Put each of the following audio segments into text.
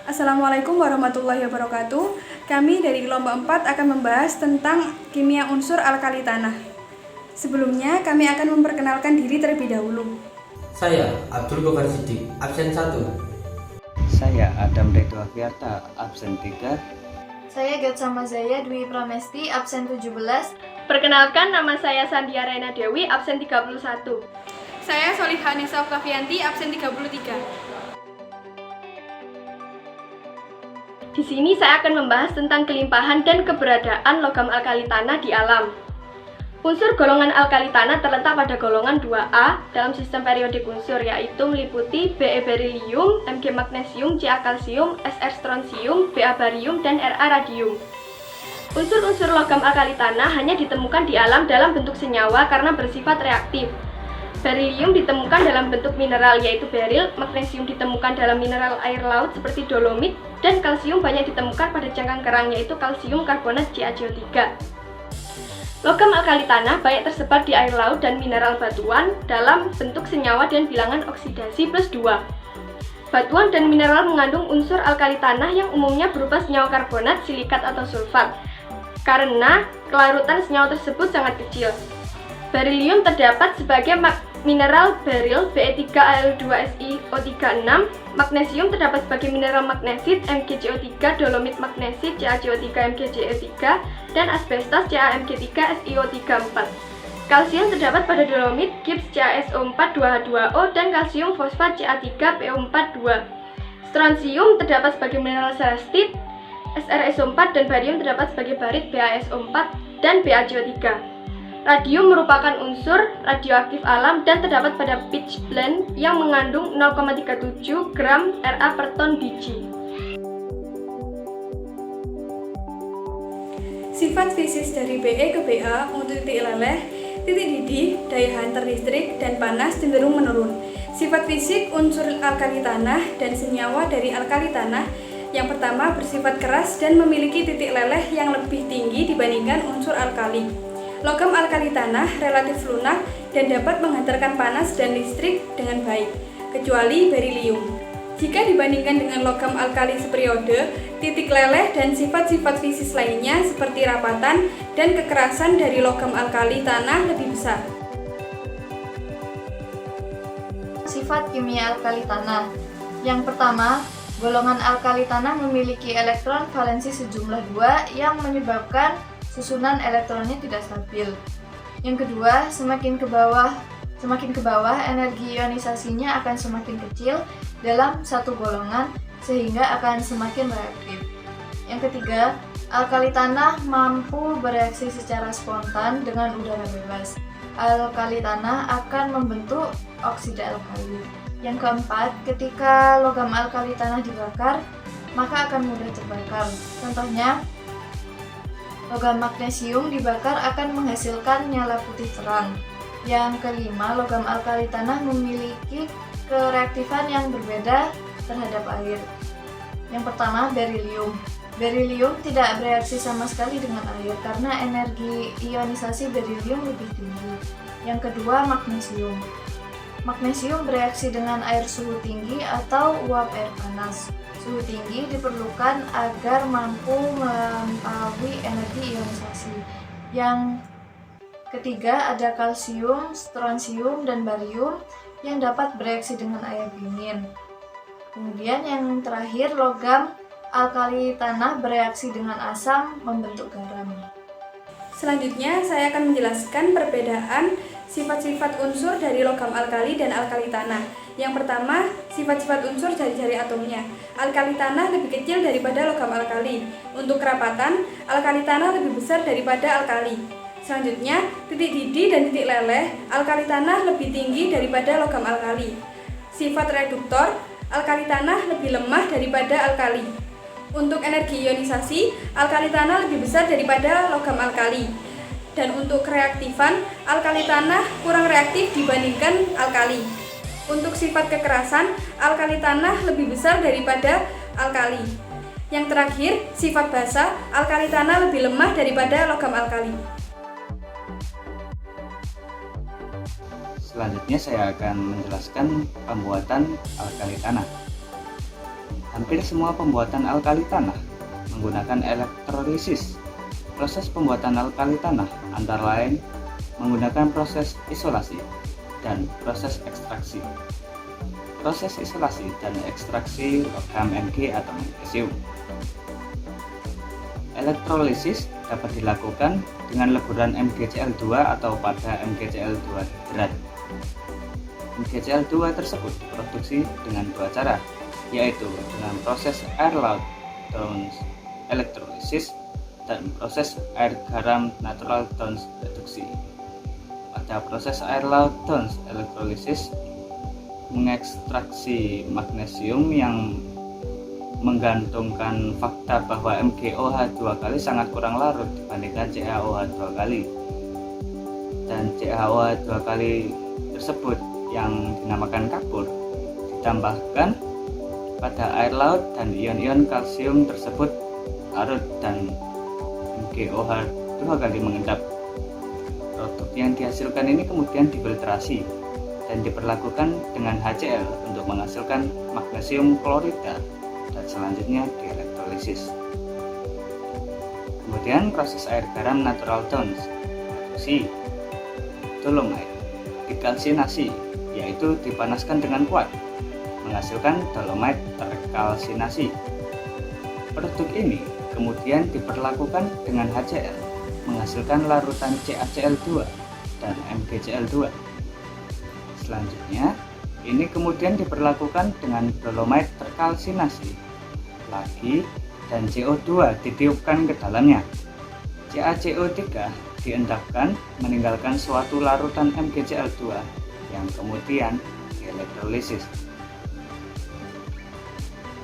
Assalamualaikum warahmatullahi wabarakatuh. Kami dari kelompok 4 akan membahas tentang kimia unsur alkali tanah. Sebelumnya kami akan memperkenalkan diri terlebih dahulu. Saya Abdul Gofar Siddiq, absen 1. Saya Adam Ridho Afiarta, absen 3. Saya Gatsa Mazaya Dwi Pramesti, absen 17. Perkenalkan, nama saya Sandia Raina Dewi, absen 31. Saya Solihah Nisa Oktavianti, absen 33. Di sini saya akan membahas tentang kelimpahan dan keberadaan logam alkali tanah di alam. Unsur golongan alkali tanah terletak pada golongan 2A dalam sistem periodik unsur, yaitu meliputi Be berilium, Mg magnesium, Ca kalsium, Sr strontium, Ba barium, dan Ra radium. Unsur-unsur logam alkali tanah hanya ditemukan di alam dalam bentuk senyawa karena bersifat reaktif. Berilium ditemukan dalam bentuk mineral yaitu beril, magnesium ditemukan dalam mineral air laut seperti dolomit, dan kalsium banyak ditemukan pada cangkang kerang yaitu kalsium karbonat CaCO3. Logam alkali tanah banyak tersebar di air laut dan mineral batuan dalam bentuk senyawa dan bilangan oksidasi +2. Batuan dan mineral mengandung unsur alkali tanah yang umumnya berupa senyawa karbonat, silikat atau sulfat, karena kelarutan senyawa tersebut sangat kecil. Berilium terdapat sebagai mineral beril Be3Al2SiO36, magnesium terdapat sebagai mineral magnesit MgCO3, dolomit magnesit CaCO3 MgCO3, dan asbestos CaMg3SiO34. Kalsium terdapat pada dolomit gips CaSO4 2H2O dan kalsium fosfat Ca3PO42. Strontium terdapat sebagai mineral selestit SrSO4 dan barium terdapat sebagai barit BaSO4 dan BaCO3. Radium merupakan unsur radioaktif alam dan terdapat pada pitch blende yang mengandung 0,37 gram Ra per ton biji. Sifat fisis dari Be ke Ba untuk titik leleh, titik didih, daya hantar listrik, dan panas cenderung menurun. Sifat fisik unsur alkali tanah dan senyawa dari alkali tanah yang pertama bersifat keras dan memiliki titik leleh yang lebih tinggi dibandingkan unsur alkali. Logam alkali tanah relatif lunak dan dapat menghantarkan panas dan listrik dengan baik, kecuali berilium. Jika dibandingkan dengan logam alkali seperiode, titik leleh dan sifat-sifat fisis lainnya seperti rapatan dan kekerasan dari logam alkali tanah lebih besar. Sifat kimia alkali tanah. Yang pertama, golongan alkali tanah memiliki elektron valensi sejumlah 2 yang menyebabkan susunan elektronnya tidak stabil. Yang kedua, semakin ke bawah energi ionisasinya akan semakin kecil dalam satu golongan sehingga akan semakin reaktif. Yang ketiga, alkali tanah mampu bereaksi secara spontan dengan udara bebas. Alkali tanah akan membentuk oksida alkali. Yang keempat, ketika logam alkali tanah dibakar, maka akan mudah terbakar. Contohnya, logam magnesium dibakar akan menghasilkan nyala putih terang. Yang kelima, logam alkali tanah memiliki kereaktifan yang berbeda terhadap air. Yang pertama, berilium. Berilium tidak bereaksi sama sekali dengan air karena energi ionisasi berilium lebih tinggi. Yang kedua, magnesium. Magnesium bereaksi dengan air suhu tinggi atau uap air panas. Suhu tinggi diperlukan agar mampu melampaui energi ionisasi. Yang ketiga ada kalsium, strontium, dan barium yang dapat bereaksi dengan air dingin. Kemudian yang terakhir, logam alkali tanah bereaksi dengan asam membentuk garam. Selanjutnya, saya akan menjelaskan perbedaan sifat-sifat unsur dari logam alkali dan alkali tanah. Yang pertama, sifat-sifat unsur jari-jari atomnya. Alkali tanah lebih kecil daripada logam alkali. Untuk kerapatan, alkali tanah lebih besar daripada alkali. Selanjutnya, titik didih dan titik leleh, alkali tanah lebih tinggi daripada logam alkali. Sifat reduktor, alkali tanah lebih lemah daripada alkali. Untuk energi ionisasi, alkali tanah lebih besar daripada logam alkali. Dan untuk kereaktifan, alkali tanah kurang reaktif dibandingkan alkali. Untuk sifat kekerasan, alkali tanah lebih besar daripada alkali. Yang terakhir, sifat basa, alkali tanah lebih lemah daripada logam alkali. Selanjutnya saya akan menjelaskan pembuatan alkali tanah. Hampir semua pembuatan alkali tanah menggunakan elektrolisis. Proses pembuatan alkali tanah antara lain menggunakan proses isolasi dan proses ekstraksi. Proses isolasi dan ekstraksi logam Mg atau magnesium. Elektrolisis dapat dilakukan dengan leburan MgCl2 atau pada MgCl2 hidrat. MgCl2 tersebut diproduksi dengan dua cara, yaitu dengan proses air laut Downs elektrolisis dan proses air garam natural Downs reduksi. Pada proses air laut Downs elektrolisis mengekstraksi magnesium yang menggantungkan fakta bahwa MgOH 2 kali sangat kurang larut dibandingkan CaOH 2 kali, dan CaOH 2 kali tersebut yang dinamakan kapur ditambahkan pada air laut dan ion-ion kalsium tersebut larut dan MgOH 2 kali mengendap. Produk yang dihasilkan ini kemudian difiltrasi dan diperlakukan dengan HCl untuk menghasilkan magnesium klorida dan selanjutnya dielektrolisis. Kemudian proses air garam natural Downs reduksi dolomite dikalsinasi, yaitu dipanaskan dengan kuat menghasilkan dolomite terkalsinasi. Produk ini kemudian diperlakukan dengan HCl menghasilkan larutan CaCl2 dan MgCl2. Selanjutnya ini kemudian diperlakukan dengan dolomite terkalsinasi lagi dan CO2 ditiupkan ke dalamnya. CaCO3 diendapkan meninggalkan suatu larutan MgCl2 yang kemudian dielektrolisis.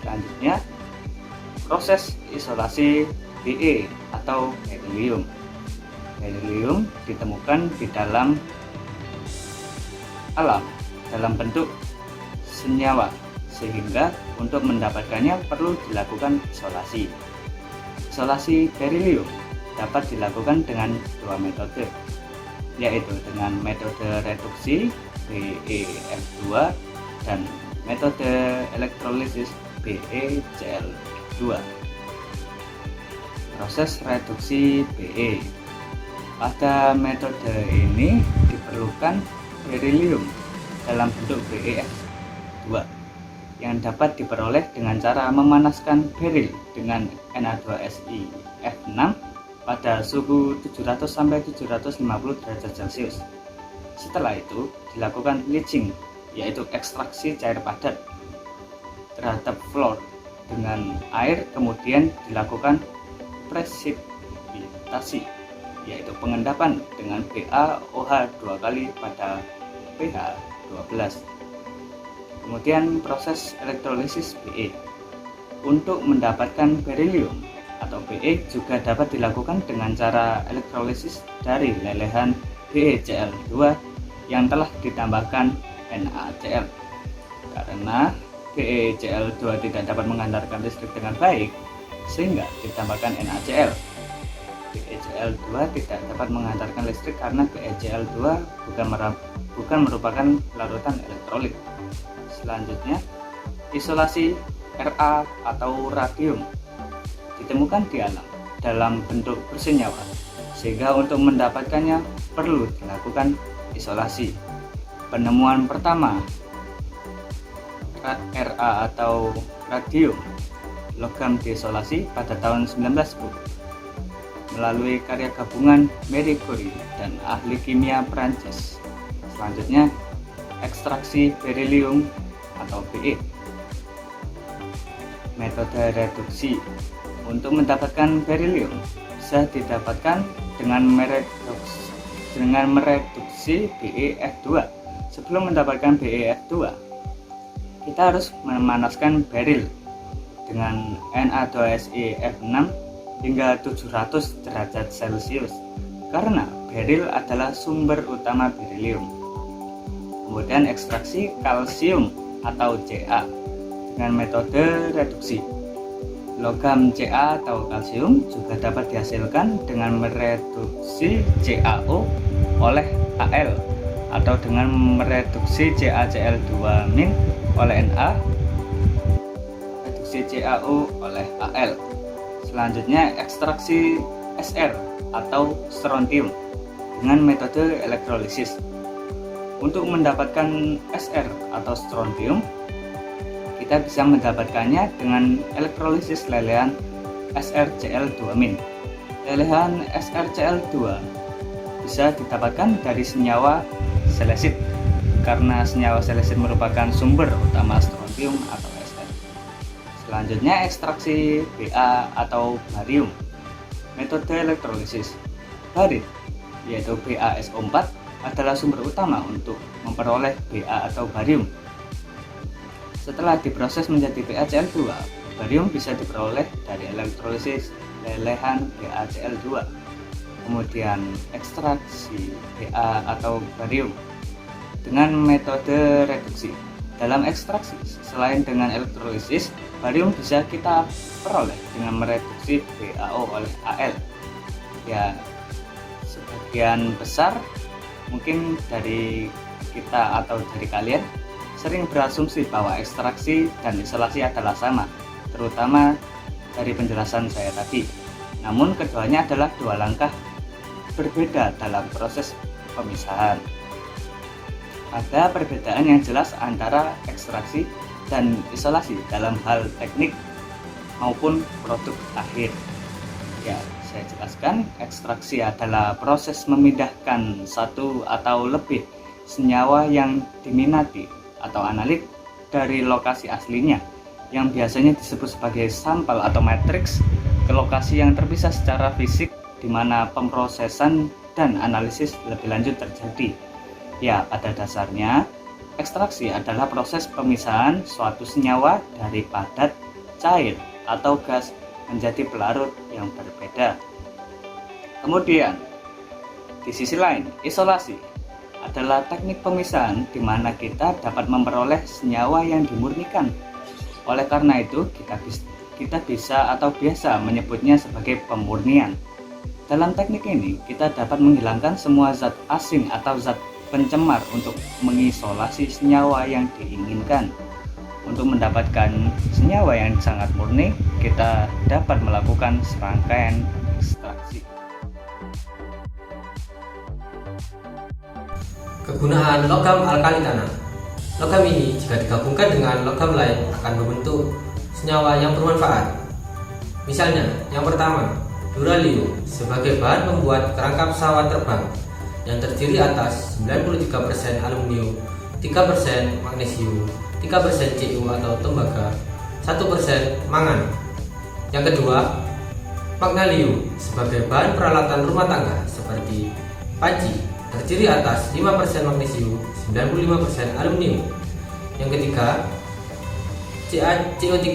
Selanjutnya proses isolasi Be atau berilium. Berilium ditemukan di dalam alam dalam bentuk senyawa, sehingga untuk mendapatkannya perlu dilakukan isolasi. Isolasi berilium dapat dilakukan dengan dua metode, yaitu dengan metode reduksi BeF2 dan metode elektrolisis BeCl2. Proses reduksi Be. Pada metode ini diperlukan berilium dalam bentuk BeF2 yang dapat diperoleh dengan cara memanaskan beril dengan Na2SiF6 pada suhu 700 sampai 750 derajat Celcius. Setelah itu dilakukan leaching, yaitu ekstraksi cair padat terhadap fluor dengan air, kemudian dilakukan presipitasi, yaitu pengendapan dengan BaOH 2 kali pada pH 12. Kemudian proses elektrolisis Be. Untuk mendapatkan berilium atau Be juga dapat dilakukan dengan cara elektrolisis dari lelehan BeCl2 yang telah ditambahkan NaCl. Karena BeCl2 tidak dapat menghantarkan listrik dengan baik, sehingga ditambahkan NaCl. BeCl2 tidak dapat menghantarkan listrik karena BeCl2 bukan merupakan larutan elektrolit. Selanjutnya, isolasi Ra atau radium ditemukan di alam dalam bentuk bersenyawa, sehingga untuk mendapatkannya perlu dilakukan isolasi. Penemuan pertama Ra atau radium logam diisolasi pada tahun 1910 melalui karya gabungan Marie Curie dan ahli kimia Prancis. Selanjutnya, ekstraksi berilium atau Be. Metode reduksi. Untuk mendapatkan berilium bisa didapatkan dengan mereduksi BeF2. Sebelum mendapatkan BeF2, kita harus memanaskan beril dengan Na2SiF6 hingga 700 derajat Celcius karena beril adalah sumber utama berilium. Kemudian ekstraksi kalsium atau Ca dengan metode reduksi. Logam Ca atau kalsium juga dapat dihasilkan dengan mereduksi CaO oleh Al atau dengan mereduksi CaCl2- oleh Na. Reduksi reduksi CaO oleh Al. Selanjutnya ekstraksi Sr atau strontium dengan metode elektrolisis. Untuk mendapatkan Sr atau strontium, kita bisa mendapatkannya dengan elektrolisis lelehan SrCl2-. Lelehan SrCl2 bisa didapatkan dari senyawa selesit karena senyawa selesit merupakan sumber utama strontium atau Sr. Selanjutnya ekstraksi Ba atau barium. Metode elektrolisis barit yaitu BaSO4 adalah sumber utama untuk memperoleh Ba atau barium. Setelah diproses menjadi BaCl2, barium bisa diperoleh dari elektrolisis lelehan BaCl2. Kemudian ekstraksi Ba atau barium dengan metode reduksi. Dalam ekstraksi, selain dengan elektrolisis, barium bisa kita peroleh dengan mereduksi BaO oleh Al. Ya, sebagian besar mungkin dari kita atau dari kalian sering berasumsi bahwa ekstraksi dan isolasi adalah sama, terutama dari penjelasan saya tadi. Namun keduanya adalah dua langkah berbeda dalam proses pemisahan. Ada perbedaan yang jelas antara ekstraksi dan isolasi dalam hal teknik maupun produk akhir. Ya, saya jelaskan, ekstraksi adalah proses memindahkan satu atau lebih senyawa yang diminati atau analit dari lokasi aslinya, yang biasanya disebut sebagai sampel atau matriks, ke lokasi yang terpisah secara fisik di mana pemrosesan dan analisis lebih lanjut terjadi. Ya, pada dasarnya ekstraksi adalah proses pemisahan suatu senyawa dari padat, cair, atau gas menjadi pelarut yang berbeda. Kemudian, di sisi lain, isolasi adalah teknik pemisahan di mana kita dapat memperoleh senyawa yang dimurnikan. Oleh karena itu, kita bisa atau biasa menyebutnya sebagai pemurnian. Dalam teknik ini, kita dapat menghilangkan semua zat asing atau zat pencemar untuk mengisolasi senyawa yang diinginkan. Untuk mendapatkan senyawa yang sangat murni, kita dapat melakukan serangkaian ekstraksi. Kegunaan logam alkali tanah. Logam ini jika digabungkan dengan logam lain akan membentuk senyawa yang bermanfaat. Misalnya, yang pertama, duralium sebagai bahan pembuat kerangka pesawat terbang yang terdiri atas 93% aluminium, 3% magnesium, 3% Cu atau tembaga, 1% mangan. Yang kedua, magnesium sebagai bahan peralatan rumah tangga seperti panci, terdiri atas 5% magnesium, 95% aluminium. Yang ketiga, CaCO3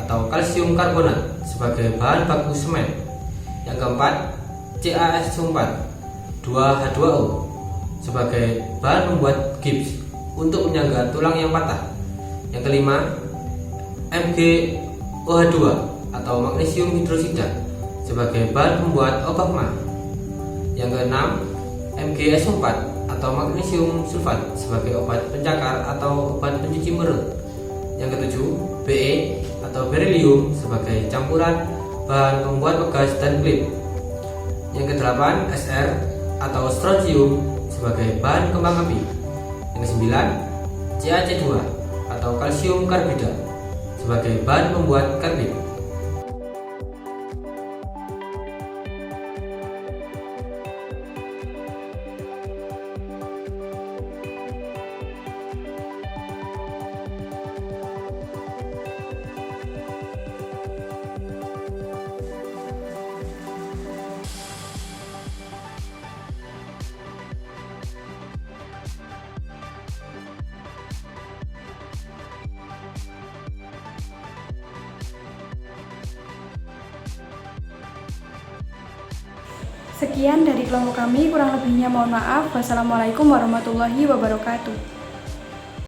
atau kalsium karbonat sebagai bahan baku semen. Yang keempat, CaS4 2H2O sebagai bahan membuat gips untuk menyangga tulang yang patah. Yang kelima, MgOH2 atau magnesium hidrosida sebagai bahan pembuat obat mah. Yang keenam, MgS4 atau magnesium sulfat sebagai obat pencakar atau obat pencuci mulut. Yang ketujuh, Be atau beryllium sebagai campuran bahan pembuat pegas dan klip. Yang kedelapan, Sr atau strontium sebagai bahan kembang api. Yang kesembilan, CaC2 atau kalsium karbida sebagai bahan pembuat karbid. Sekian dari kelompok kami, kurang lebihnya mohon maaf. Wassalamualaikum warahmatullahi wabarakatuh.